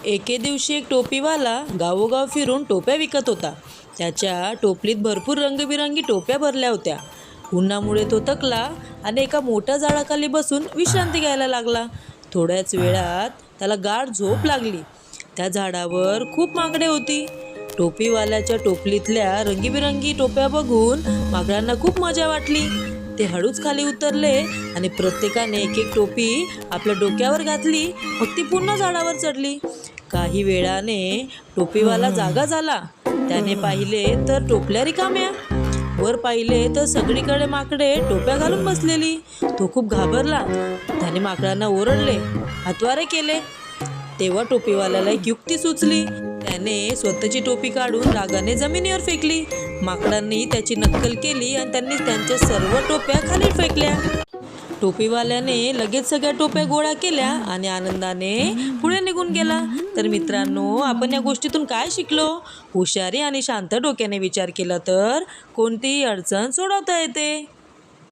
एके दिवशी एक टोपीवाला गावोगाव फिरून टोप्या विकत होता. त्याच्या टोपलीत भरपूर रंगबिरंगी टोप्या भरल्या होत्या. उन्हामुळे तो थकला आणि एका मोठ्या झाडाखाली बसून विश्रांती घ्यायला लागला. थोड्याच वेळात त्याला गाढ झोप लागली. त्या झाडावर खूप माकडे होती. टोपीवाल्याच्या टोपलीतल्या रंगीबिरंगी टोप्या बघून माकडांना खूप मजा वाटली. ते हळूच खाली उतरले आणि प्रत्येकाने एक एक टोपी आपल्या डोक्यावर घातली. मग ती पुन्हा झाडावर चढली. काही वेळाने टोपीवाला जागा झाला. त्याने पाहिले तर टोपल्या रिकाम्या. वर पाहिले तर सगळीकडे माकडे टोप्या घालून बसलेली. तो खूप घाबरला. त्याने माकडांना ओरडले, हातवारे केले. तेव्हा टोपीवाल्याला एक युक्ती सुचली. त्याने स्वतःची टोपी काढून रागाने जमिनीवर फेकली. माकडांनी त्याची नक्कल केली आणि त्यांनी त्यांच्या सर्व टोप्या खाली फेकल्या. टोपीवाल्याने लगेच सगळ्या टोप्या गोळा केल्या आणि आनंदाने पुढे निघून गेला. तर मित्रांनो, आपण या गोष्टीतून काय शिकलो? हुशारी आणि शांत डोक्याने विचार केला तर कोणतीही अडचण सोडवता येते.